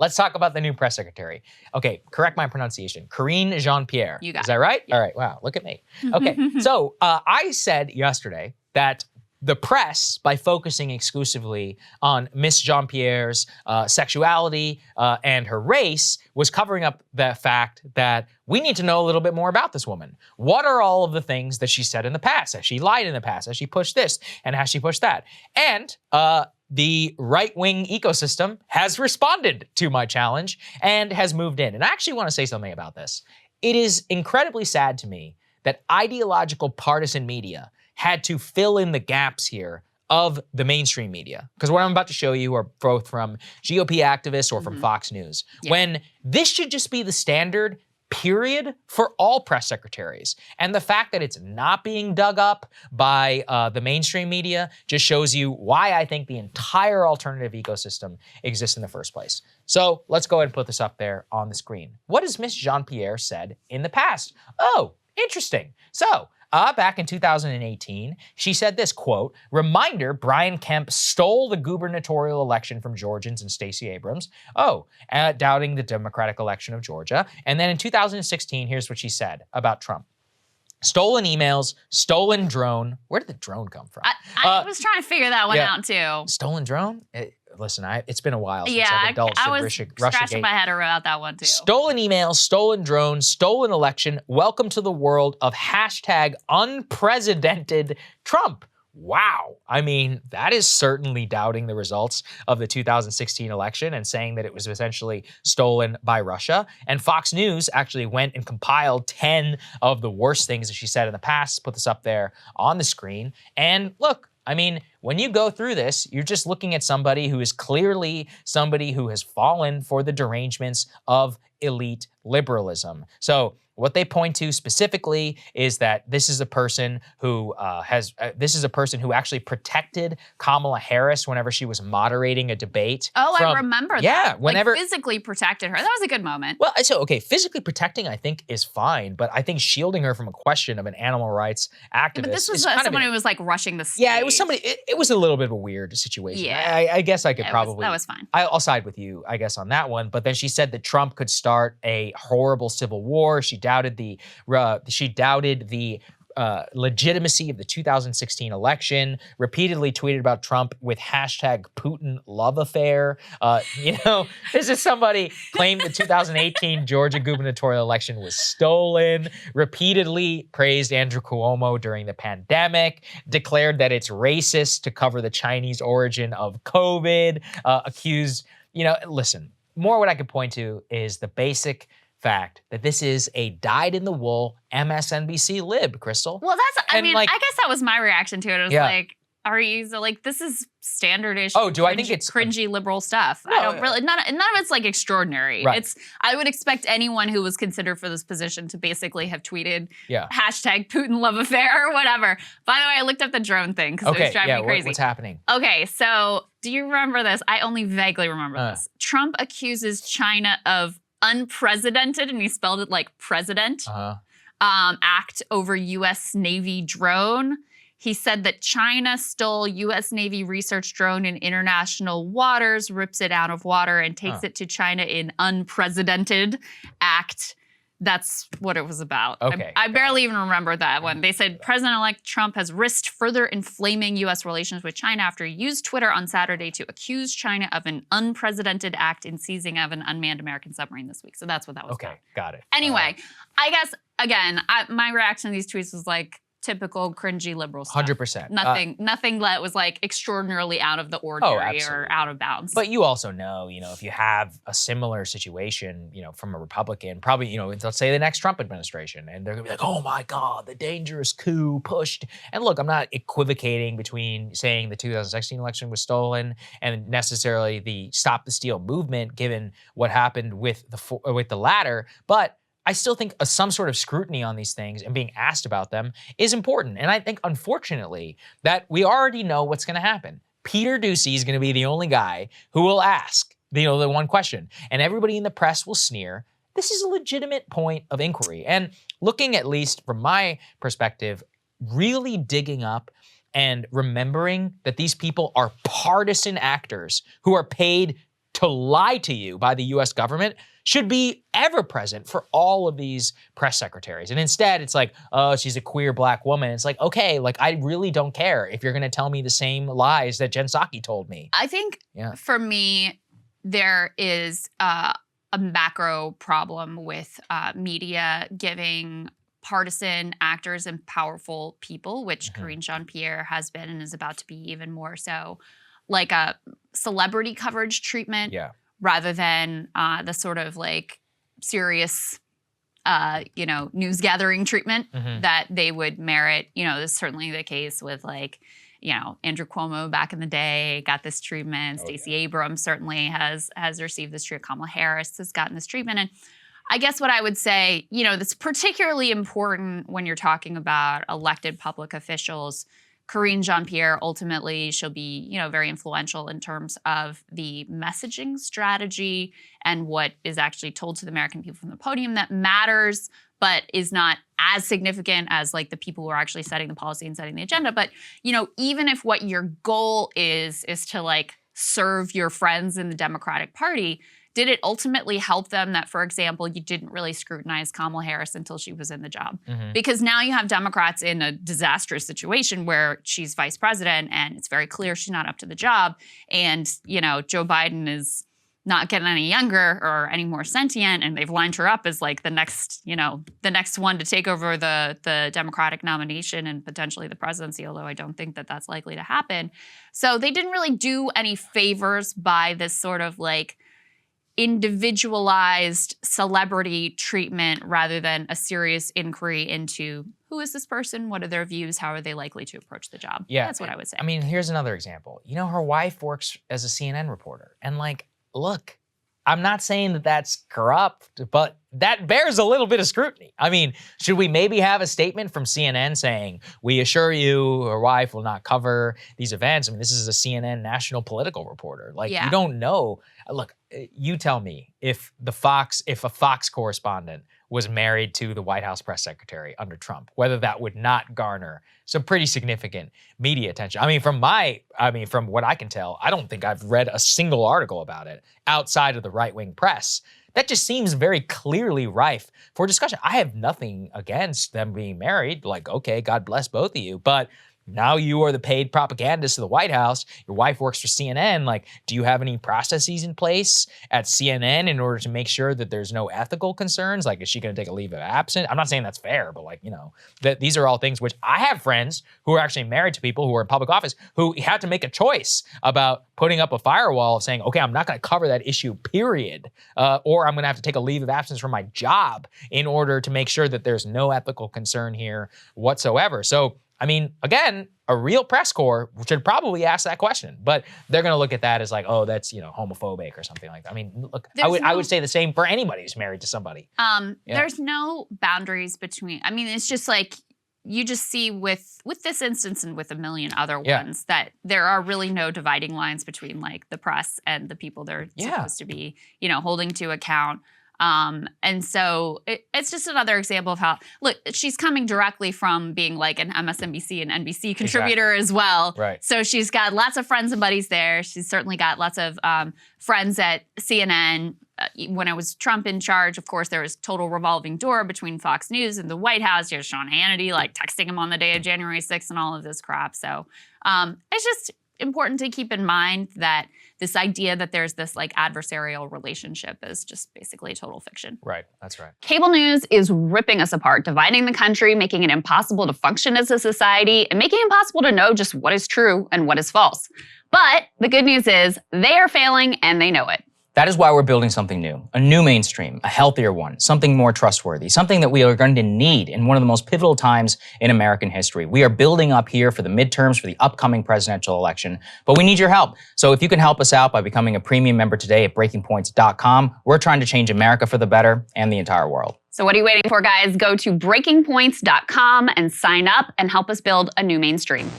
let's talk about the new press secretary. Okay, correct my pronunciation. Karine Jean-Pierre. You got it. Is that right? Yeah. All right, wow, look at me. Okay, so I said yesterday that the press, by focusing exclusively on Miss Jean-Pierre's sexuality and her race, was covering up the fact that we need to know a little bit more about this woman. What are all of the things that she said in the past? Has she lied in the past? Has she pushed this? And has she pushed that? And the right-wing ecosystem has responded to my challenge and has moved in. And I actually want to say something about this. It is incredibly sad to me that ideological partisan media had to fill in the gaps here of the mainstream media. Because what I'm about to show you are both from GOP activists or from Fox News. Yeah. When this should just be the standard, period, for all press secretaries. And the fact that it's not being dug up by the mainstream media just shows you why I think the entire alternative ecosystem exists in the first place. So let's go ahead and put this up there on the screen. What has Miss Jean-Pierre said in the past? Oh, interesting. So, back in 2018, she said this, quote, "Reminder, Brian Kemp stole the gubernatorial election from Georgians and Stacey Abrams." Oh, doubting the Democratic election of Georgia. And then in 2016, here's what she said about Trump. Stolen emails, stolen drone. Where did the drone come from? I was trying to figure that one out too. Stolen drone? Listen, it's been a while since yeah, I've indulged I in was Russia scratching my head about that one too. Stolen emails, stolen drones, stolen election. Welcome to the world of hashtag unprecedented Trump. Wow. I mean, that is certainly doubting the results of the 2016 election and saying that it was essentially stolen by Russia. And Fox News actually went and compiled 10 of the worst things that she said in the past, put this up there on the screen. And look, I mean, when you go through this, you're just looking at somebody who is clearly somebody who has fallen for the derangements of elite liberalism. So what they point to specifically is that this is a person who actually protected Kamala Harris whenever she was moderating a debate. Oh, I remember that. Yeah, whenever physically protected her. That was a good moment. Well, so okay, physically protecting I think is fine, but I think shielding her from a question of an animal rights activist. Yeah, but this was someone who was like rushing the stage. Yeah, it was somebody. It was a little bit of a weird situation. Yeah, I guess I could probably. That was fine. I'll side with you, I guess, on that one. But then she said that Trump could start a horrible civil war. She doubted the legitimacy of the 2016 election, repeatedly tweeted about Trump with hashtag Putin love affair. This is somebody claimed the 2018 Georgia gubernatorial election was stolen, repeatedly praised Andrew Cuomo during the pandemic, declared that it's racist to cover the Chinese origin of COVID, accused, listen, more what I could point to is the basic fact that this is a dyed-in-the-wool MSNBC lib, Krystal. Well, I guess that was my reaction to it. It was like, this is standard-ish. Oh, do I think it's cringy liberal stuff? No, I don't really, none of it's like extraordinary. Right. I would expect anyone who was considered for this position to basically have tweeted hashtag Putin love affair or whatever. By the way, I looked up the drone thing because it was driving me crazy. What's happening? Okay, so do you remember this? I only vaguely remember this. Trump accuses China of unprecedented, and he spelled it like president, act over U.S. Navy drone. He said that China stole U.S. Navy research drone in international waters, rips it out of water, and takes it to China in unprecedented act. That's what it was about. Okay. I barely even remember that one. They said President-elect Trump has risked further inflaming U.S. relations with China after he used Twitter on Saturday to accuse China of an unprecedented act in seizing of an unmanned American submarine this week. So that's what that was about. Okay, got it. Anyway, I guess, again, my reaction to these tweets was like, typical cringy liberal stuff. 100%. Nothing that was like extraordinarily out of the ordinary or out of bounds. But you also know, if you have a similar situation, from a Republican, probably, let's say the next Trump administration, and they're gonna be like, oh my God, the dangerous coup pushed. And look, I'm not equivocating between saying the 2016 election was stolen and necessarily the Stop the Steal movement, given what happened with the latter, but I still think some sort of scrutiny on these things and being asked about them is important. And I think, unfortunately, that we already know what's going to happen. Peter Doocy is going to be the only guy who will ask, the one question. And everybody in the press will sneer. This is a legitimate point of inquiry. And looking, at least from my perspective, really digging up and remembering that these people are partisan actors who are paid to lie to you by the US government should be ever present for all of these press secretaries. And instead, it's like, oh, she's a queer Black woman. It's like, okay, like I really don't care if you're gonna tell me the same lies that Jen Psaki told me. I think for me, there is a macro problem with media giving partisan actors and powerful people, which Karine Jean-Pierre has been and is about to be even more so, like a celebrity coverage treatment rather than the sort of like serious, news gathering treatment that they would merit. You know, this is certainly the case with like, Andrew Cuomo back in the day got this treatment. Stacey Abrams certainly has received this treatment. Kamala Harris has gotten this treatment. And I guess what I would say, that's particularly important when you're talking about elected public officials. Karine Jean-Pierre, ultimately, she'll be, very influential in terms of the messaging strategy and what is actually told to the American people from the podium that matters, but is not as significant as like the people who are actually setting the policy and setting the agenda. But, even if what your goal is to like serve your friends in the Democratic Party, did it ultimately help them that, for example, you didn't really scrutinize Kamala Harris until she was in the job? Because now you have Democrats in a disastrous situation where she's vice president and it's very clear she's not up to the job. And, Joe Biden is not getting any younger or any more sentient, and they've lined her up as like the next one to take over the Democratic nomination and potentially the presidency, although I don't think that that's likely to happen. So they didn't really do any favors by this sort of like individualized celebrity treatment rather than a serious inquiry into who is this person, what are their views, how are they likely to approach the job. Yeah, that's what I would say. I mean, here's another example. Her wife works as a CNN reporter. And like, look, I'm not saying that that's corrupt, but that bears a little bit of scrutiny. I mean, should we maybe have a statement from CNN saying, we assure you her wife will not cover these events? I mean, this is a CNN national political reporter. Like, you don't know. Look, you tell me if a Fox correspondent was married to the White House press secretary under Trump, whether that would not garner some pretty significant media attention. I mean, from what I can tell, I don't think I've read a single article about it outside of the right-wing press. That just seems very clearly rife for discussion. I have nothing against them being married. Like, okay, God bless both of you. But now you are the paid propagandist of the White House. Your wife works for CNN. Like, do you have any processes in place at CNN in order to make sure that there's no ethical concerns? Like, is she going to take a leave of absence? I'm not saying that's fair, but like, that these are all things which I have friends who are actually married to people who are in public office who had to make a choice about putting up a firewall saying, okay, I'm not going to cover that issue, period. Or I'm going to have to take a leave of absence from my job in order to make sure that there's no ethical concern here whatsoever. So, I mean, again, a real press corps should probably ask that question, but they're going to look at that as like, oh, that's, homophobic or something like that. I mean, look, I would say the same for anybody who's married to somebody. There's no boundaries between, it's just like, you just see with this instance and with a million other ones that there are really no dividing lines between like the press and the people they're supposed to be, holding to account. And so it's just another example of how, look, she's coming directly from being like an MSNBC and NBC contributor as well. Right. So she's got lots of friends and buddies there. She's certainly got lots of friends at CNN. When it was Trump in charge, of course, there was total revolving door between Fox News and the White House. You have Sean Hannity like texting him on the day of January 6th and all of this crap. So it's just important to keep in mind that this idea that there's this like adversarial relationship is just basically total fiction. Right, that's right. Cable news is ripping us apart, dividing the country, making it impossible to function as a society, and making it impossible to know just what is true and what is false. But the good news is they are failing and they know it. That is why we're building something new, a new mainstream, a healthier one, something more trustworthy, something that we are going to need in one of the most pivotal times in American history. We are building up here for the midterms, for the upcoming presidential election, but we need your help. So if you can help us out by becoming a premium member today at breakingpoints.com, we're trying to change America for the better and the entire world. So what are you waiting for, guys? Go to breakingpoints.com and sign up and help us build a new mainstream.